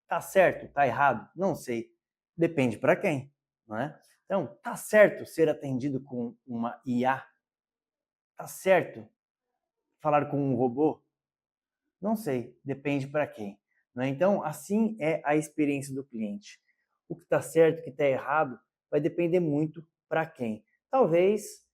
Tá certo? Tá errado? Não sei. Depende para quem, não é? Então, tá certo ser atendido com uma IA? Tá certo falar com um robô? Não sei, depende para quem, não é? Então, assim é a experiência do cliente. O que está certo, o que está errado, vai depender muito para quem. Talvez,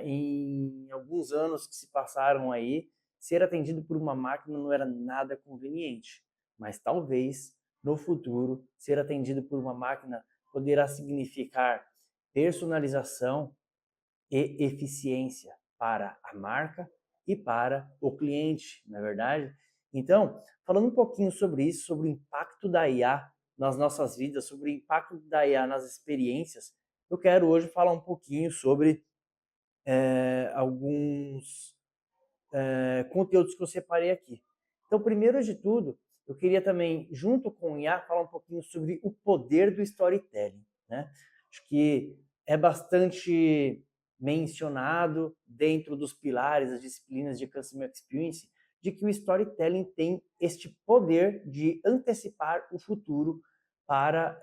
em alguns anos que se passaram aí, ser atendido por uma máquina não era nada conveniente, mas talvez, no futuro, ser atendido por uma máquina poderá significar personalização e eficiência para a marca e para o cliente, não é verdade? Então, falando um pouquinho sobre isso, sobre o impacto da IA nas nossas vidas, sobre o impacto da IA nas experiências, eu quero hoje falar um pouquinho sobre alguns conteúdos que eu separei aqui. Então, primeiro de tudo, eu queria também, junto com o IA, falar um pouquinho sobre o poder do storytelling, né? Acho que é bastante mencionado dentro dos pilares, das disciplinas de Customer Experience, de que o storytelling tem este poder de antecipar o futuro para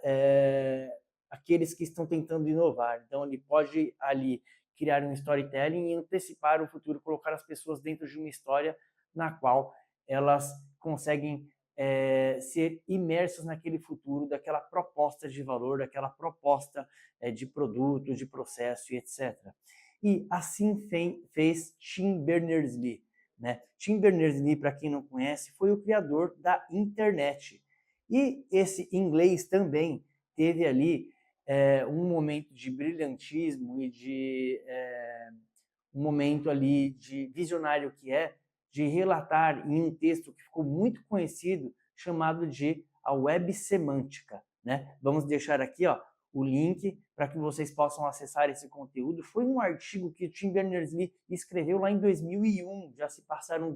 aqueles que estão tentando inovar. Então, ele pode ali criar um storytelling e antecipar o futuro, colocar as pessoas dentro de uma história na qual elas conseguem ser imersas naquele futuro, daquela proposta de valor, daquela proposta de produto, de processo e etc. E assim fez Tim Berners-Lee, né? Tim Berners-Lee, para quem não conhece, foi o criador da internet. E esse inglês também teve ali um momento de brilhantismo e de um momento ali de visionário que é de relatar em um texto que ficou muito conhecido chamado de a web semântica, né? Vamos deixar aqui, ó, o link para que vocês possam acessar esse conteúdo. Foi um artigo que o Tim Berners-Lee escreveu lá em 2001, já se passaram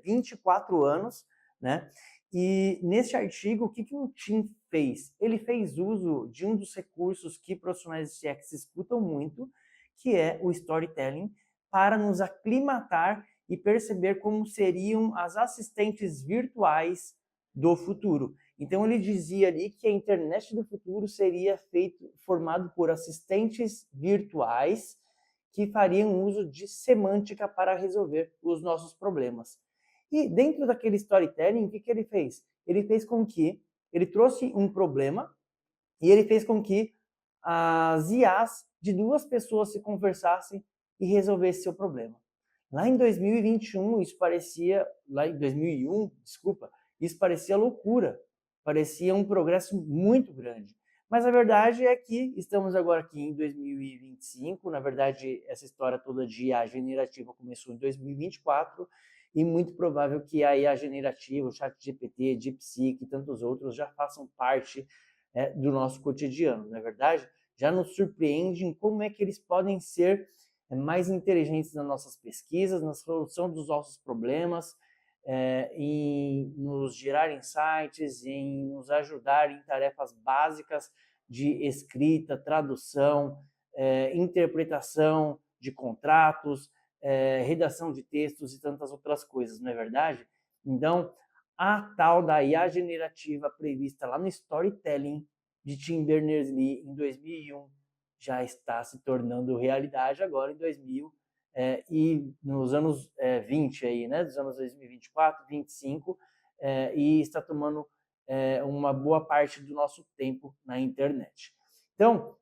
24 anos, né? E nesse artigo, o que o Tim fez? Ele fez uso de um dos recursos que profissionais de CX escutam muito, que é o storytelling, para nos aclimatar e perceber como seriam as assistentes virtuais do futuro. Então ele dizia ali que a internet do futuro seria formado por assistentes virtuais que fariam uso de semântica para resolver os nossos problemas. E dentro daquele storytelling, o que ele fez? Ele fez com que ele trouxe um problema e ele fez com que as IAs de duas pessoas se conversassem e resolvessem seu problema. Lá em 2021, isso parecia, lá em 2001, desculpa, isso parecia loucura, parecia um progresso muito grande. Mas a verdade é que estamos agora aqui em 2025, na verdade essa história toda de IA generativa começou em 2024 e muito provável que a IA generativa, o ChatGPT, DeepSeek e tantos outros já façam parte do nosso cotidiano, não é verdade? Já nos surpreende em como é que eles podem ser mais inteligentes nas nossas pesquisas, na solução dos nossos problemas, em nos gerar insights, em nos ajudar em tarefas básicas de escrita, tradução, interpretação de contratos, redação de textos e tantas outras coisas, não é verdade? Então, a tal da IA generativa prevista lá no Storytelling de Tim Berners-Lee em 2001 já está se tornando realidade agora em 2000 e nos anos 20 aí, né, dos anos 2024, 25 e está tomando uma boa parte do nosso tempo na internet. Então,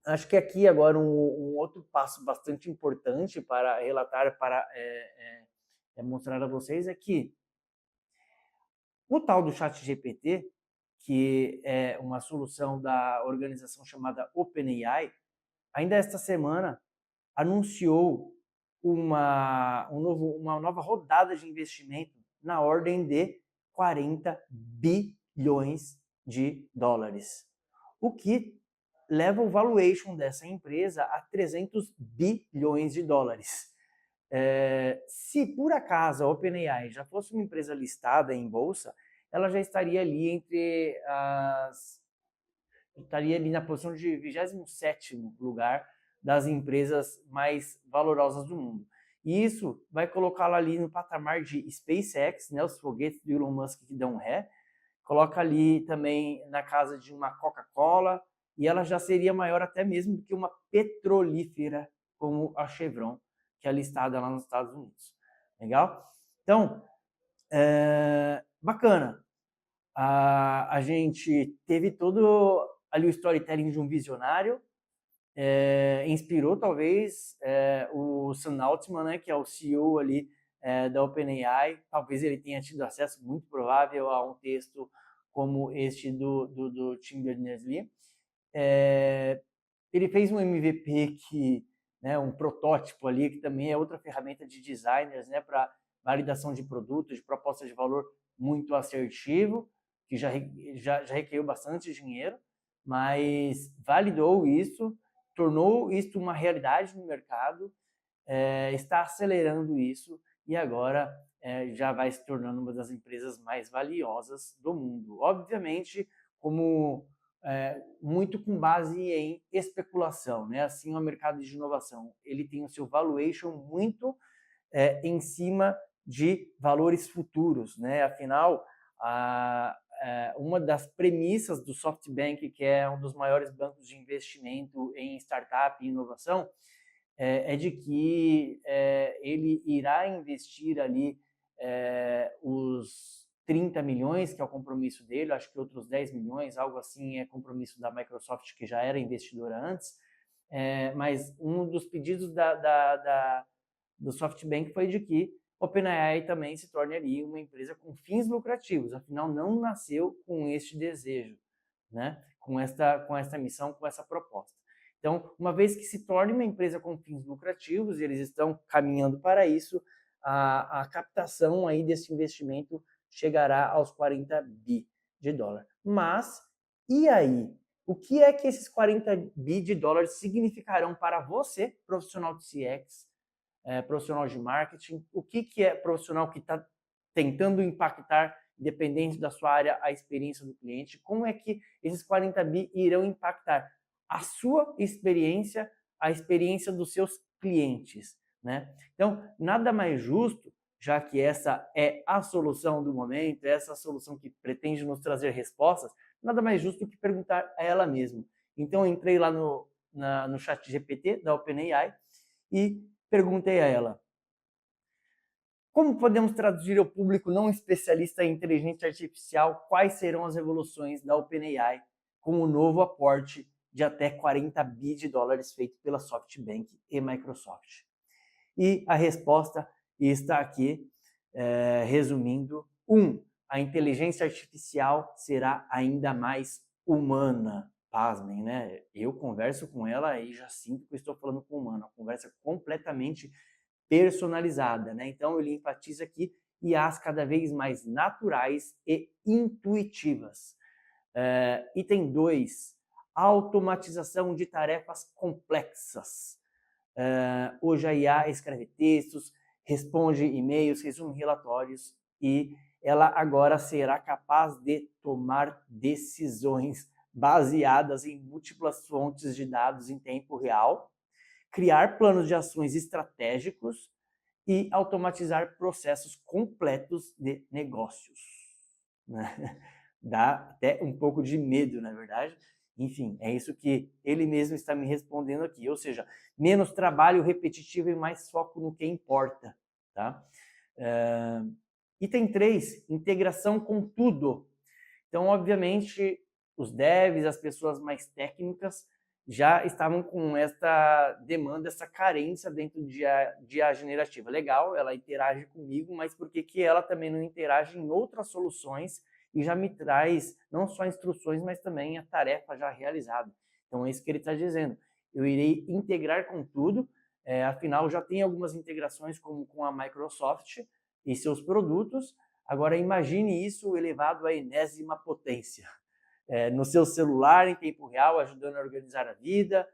acho que aqui agora um outro passo bastante importante para relatar, para mostrar a vocês é que o tal do ChatGPT, que é uma solução da organização chamada OpenAI, ainda esta semana anunciou uma nova rodada de investimento na ordem de 40 bilhões de dólares, o que leva o valuation dessa empresa a 300 bilhões de dólares. Se por acaso a OpenAI já fosse uma empresa listada em bolsa, ela já estaria ali estaria ali na posição de 27º lugar das empresas mais valorosas do mundo. E isso vai colocá-la ali no patamar de SpaceX, né, os foguetes do Elon Musk que dão ré, coloca ali também na casa de uma Coca-Cola, e ela já seria maior até mesmo do que uma petrolífera como a Chevron, que é listada lá nos Estados Unidos. Legal? Então, bacana. A gente teve todo ali o storytelling de um visionário, inspirou talvez o Sam Altman, né, que é o CEO ali da OpenAI, talvez ele tenha tido acesso, muito provável, a um texto como este do Tim Berners-Lee. Ele fez um MVP né, um protótipo ali, que também é outra ferramenta de designers, né, para validação de produtos, de proposta de valor muito assertivo, que já requeriu bastante dinheiro, mas validou isso, tornou isso uma realidade no mercado, está acelerando isso e agora já vai se tornando uma das empresas mais valiosas do mundo. Obviamente, como muito com base em especulação, né? Assim, o mercado de inovação, ele tem o seu valuation muito em cima de valores futuros, né? Afinal, uma das premissas do SoftBank, que é um dos maiores bancos de investimento em startup e inovação, é de que ele irá investir ali os 30 milhões, que é o compromisso dele, acho que outros 10 milhões, algo assim, é compromisso da Microsoft, que já era investidora antes, mas um dos pedidos do SoftBank foi de que OpenAI também se torne ali uma empresa com fins lucrativos, afinal não nasceu com este desejo, né? com esta missão, com essa proposta. Então, uma vez que se torne uma empresa com fins lucrativos, e eles estão caminhando para isso, a captação aí desse investimento chegará aos 40 bi de dólar. Mas, e aí? O que é que esses 40 bi de dólares significarão para você, profissional de CX, profissional de marketing? O que é profissional que está tentando impactar, independente da sua área, a experiência do cliente? Como é que esses 40 bi irão impactar a sua experiência, a experiência dos seus clientes, né? Então, nada mais justo, já que essa é a solução do momento, essa solução que pretende nos trazer respostas, nada mais justo do que perguntar a ela mesma. Então, eu entrei lá no chat GPT da OpenAI e perguntei a ela: como podemos traduzir ao público não especialista em inteligência artificial quais serão as evoluções da OpenAI com o novo aporte de até 40 bi de dólares feito pela SoftBank e Microsoft? E a resposta está aqui, resumindo. A inteligência artificial será ainda mais humana. Pasmem, né? Eu converso com ela e já sinto que eu estou falando com uma humana. Uma conversa completamente personalizada, né? Então ele enfatiza aqui IAs cada vez mais naturais e intuitivas. Item 2, automatização de tarefas complexas. Hoje a IA escreve textos, responde e-mails, resume relatórios e ela agora será capaz de tomar decisões baseadas em múltiplas fontes de dados em tempo real, criar planos de ações estratégicos e automatizar processos completos de negócios. Dá até um pouco de medo, na verdade. Enfim, é isso que ele mesmo está me respondendo aqui. Ou seja, menos trabalho repetitivo e mais foco no que importa. Tá? Item 3, integração com tudo. Então, obviamente, os devs, as pessoas mais técnicas, já estavam com essa demanda, essa carência dentro de IA generativa. Legal, ela interage comigo, mas por que ela também não interage em outras soluções e já me traz não só instruções, mas também a tarefa já realizada? Então é isso que ele está dizendo. Eu irei integrar com tudo, afinal já tem algumas integrações como com a Microsoft e seus produtos. Agora imagine isso elevado à enésima potência. No seu celular, em tempo real, ajudando a organizar a vida,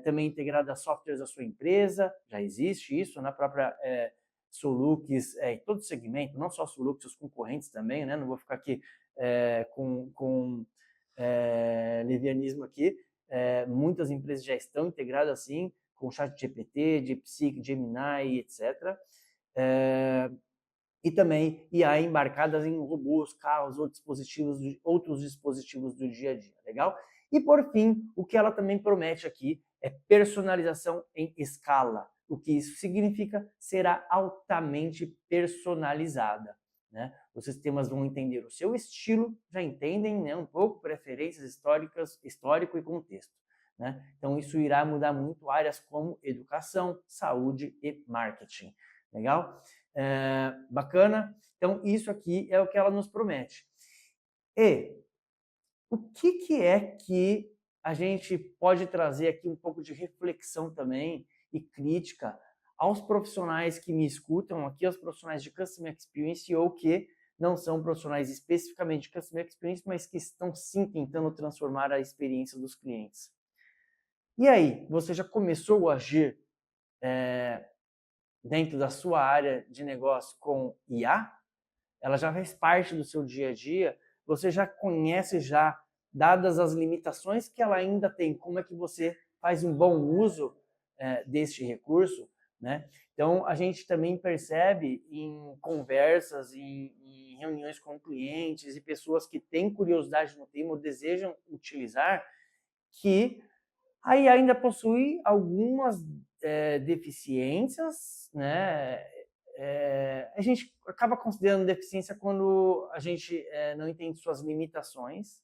também integrado a softwares da sua empresa, já existe isso na própria Solux, em todo segmento, não só Solux, os concorrentes também, né? Não vou ficar aqui com levianismo aqui, muitas empresas já estão integradas assim, com o ChatGPT, DeepSeek, Gemini, etc. e também IA embarcadas em robôs, carros ou outros dispositivos do dia a dia, legal? E por fim, o que ela também promete aqui é personalização em escala. O que isso significa? Será altamente personalizada, né? Os sistemas vão entender o seu estilo, já entendem, né, um pouco preferências históricas, histórico e contexto, né? Então isso irá mudar muito áreas como educação, saúde e marketing, legal? Bacana? Então isso aqui é o que ela nos promete. E o que é que a gente pode trazer aqui um pouco de reflexão também e crítica aos profissionais que me escutam aqui, aos profissionais de Customer Experience ou que não são profissionais especificamente de Customer Experience, mas que estão sim tentando transformar a experiência dos clientes. E aí, você já começou a agir dentro da sua área de negócio com IA? Ela já faz parte do seu dia a dia? Você já conhece já, dadas as limitações que ela ainda tem, como é que você faz um bom uso deste recurso, né? Então, a gente também percebe em conversas, em reuniões com clientes e pessoas que têm curiosidade no tema ou desejam utilizar, que a IA ainda possui algumas deficiências, né? A gente acaba considerando deficiência quando a gente não entende suas limitações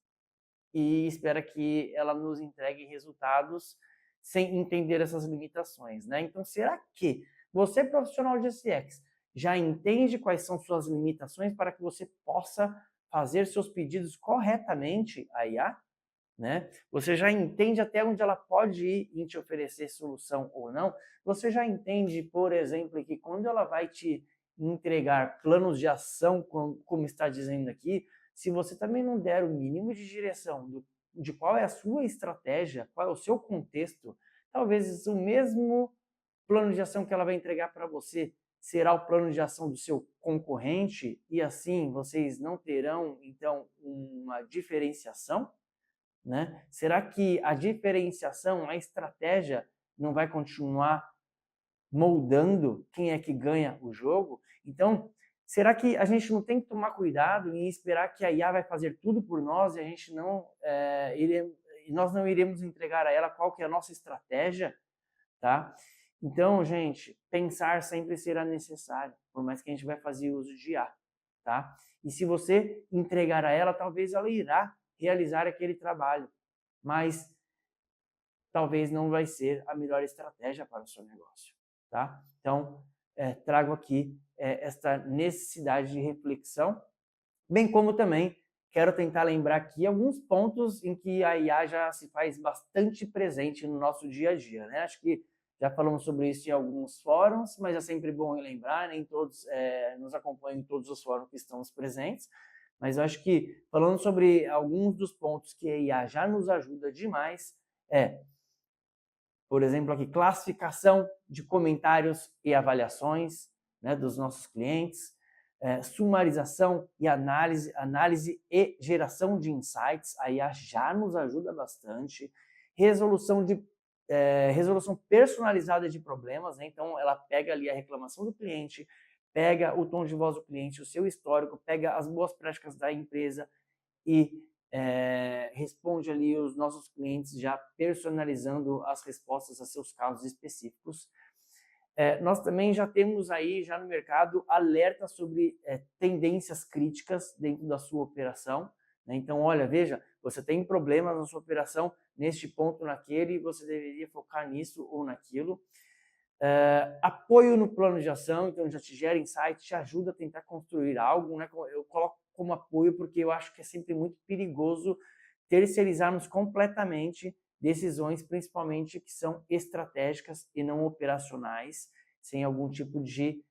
e espera que ela nos entregue resultados sem entender essas limitações, né? Então, será que você, profissional de CX, já entende quais são suas limitações para que você possa fazer seus pedidos corretamente à IA? Né? Você já entende até onde ela pode ir em te oferecer solução ou não? Você já entende, por exemplo, que quando ela vai te entregar planos de ação, como está dizendo aqui, se você também não der o mínimo de direção de qual é a sua estratégia, qual é o seu contexto, talvez o mesmo plano de ação que ela vai entregar para você será o plano de ação do seu concorrente e assim vocês não terão, então, uma diferenciação? Né? Será que a diferenciação, a estratégia não vai continuar moldando quem é que ganha o jogo? Então, será que a gente não tem que tomar cuidado em esperar que a IA vai fazer tudo por nós e a gente nós não iremos entregar a ela qual que é a nossa estratégia, tá? Então, gente, pensar sempre será necessário, por mais que a gente vai fazer uso de IA, tá? E se você entregar a ela, talvez ela irá realizar aquele trabalho, mas talvez não vai ser a melhor estratégia para o seu negócio, tá? Então, trago aqui esta necessidade de reflexão, bem como também quero tentar lembrar aqui alguns pontos em que a IA já se faz bastante presente no nosso dia a dia, né? Acho que já falamos sobre isso em alguns fóruns, mas é sempre bom lembrar, nem todos nos acompanham em todos os fóruns que estamos presentes, mas eu acho que falando sobre alguns dos pontos que a IA já nos ajuda demais, por exemplo, aqui, classificação de comentários e avaliações, né, dos nossos clientes, sumarização e análise e geração de insights, a IA já nos ajuda bastante, resolução personalizada de problemas, né? Então ela pega ali a reclamação do cliente, pega o tom de voz do cliente, o seu histórico, pega as boas práticas da empresa e responde ali os nossos clientes já personalizando as respostas a seus casos específicos. Nós também já temos aí já no mercado alerta sobre tendências críticas dentro da sua operação, né? Então, olha, veja, você tem problemas na sua operação neste ponto, naquele, você deveria focar nisso ou naquilo. Apoio no plano de ação, então já te gera insight, te ajuda a tentar construir algo, né? Eu coloco como apoio porque eu acho que é sempre muito perigoso terceirizarmos completamente decisões, principalmente que são estratégicas e não operacionais, sem algum tipo de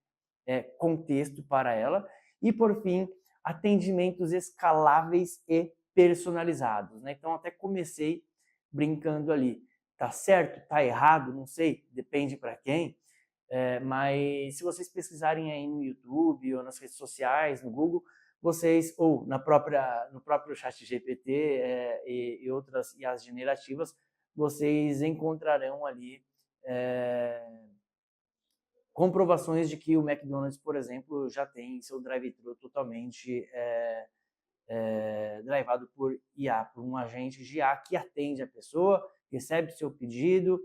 contexto para ela. E, por fim, atendimentos escaláveis e personalizados, né? Então, até comecei brincando ali. Tá certo? Tá errado? Não sei, depende para quem. Mas se vocês pesquisarem aí no YouTube ou nas redes sociais, no Google, vocês, ou no próprio chat GPT e outras IAs generativas, vocês encontrarão ali comprovações de que o McDonald's, por exemplo, já tem seu drive-thru totalmente drivado por IA, por um agente de IA que atende a pessoa, recebe seu pedido,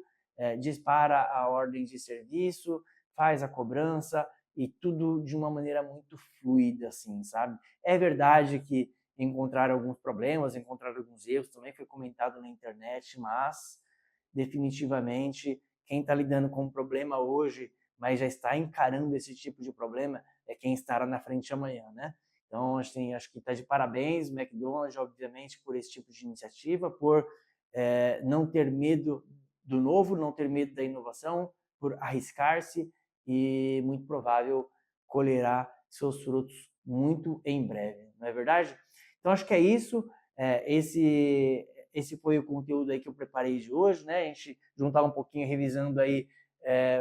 dispara a ordem de serviço, faz a cobrança e tudo de uma maneira muito fluida, assim, sabe? É verdade que encontraram alguns problemas, encontraram alguns erros, também foi comentado na internet, mas definitivamente quem está lidando com um problema hoje, mas já está encarando esse tipo de problema, é quem estará na frente amanhã, né? Então, assim, acho que está de parabéns o McDonald's, obviamente, por esse tipo de iniciativa, por não ter medo do novo, não ter medo da inovação, por arriscar-se e, muito provável, colherá seus frutos muito em breve, não é verdade? Então, acho que é isso. Esse foi o conteúdo aí que eu preparei de hoje, né? A gente juntar um pouquinho, revisando aí,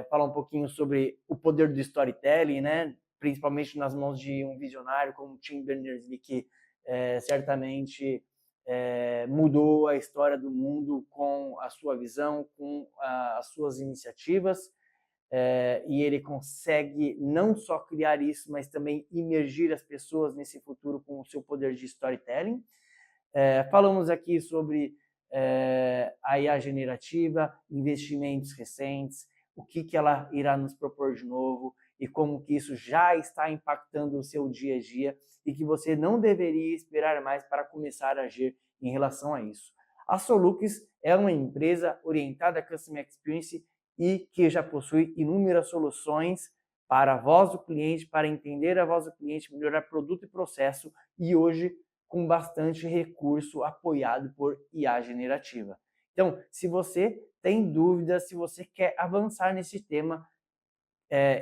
falar um pouquinho sobre o poder do storytelling, né? Principalmente nas mãos de um visionário como Tim Berners-Lee, que certamente mudou a história do mundo com a sua visão, com as suas iniciativas, e ele consegue não só criar isso, mas também imergir as pessoas nesse futuro com o seu poder de storytelling. Falamos aqui sobre a IA generativa, investimentos recentes, o que ela irá nos propor de novo e como que isso já está impactando o seu dia a dia e que você não deveria esperar mais para começar a agir em relação a isso. A Solux é uma empresa orientada a Customer Experience e que já possui inúmeras soluções para a voz do cliente, para entender a voz do cliente, melhorar produto e processo, e hoje com bastante recurso apoiado por IA generativa. Então, se você tem dúvidas, se você quer avançar nesse tema,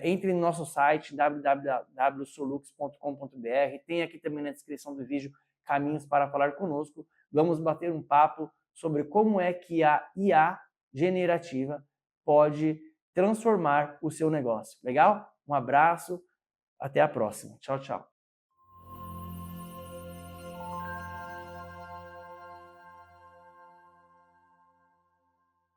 entre no nosso site www.solux.com.br, tem aqui também na descrição do vídeo caminhos para falar conosco. Vamos bater um papo sobre como é que a IA generativa pode transformar o seu negócio. Legal? Um abraço, até a próxima. Tchau, tchau.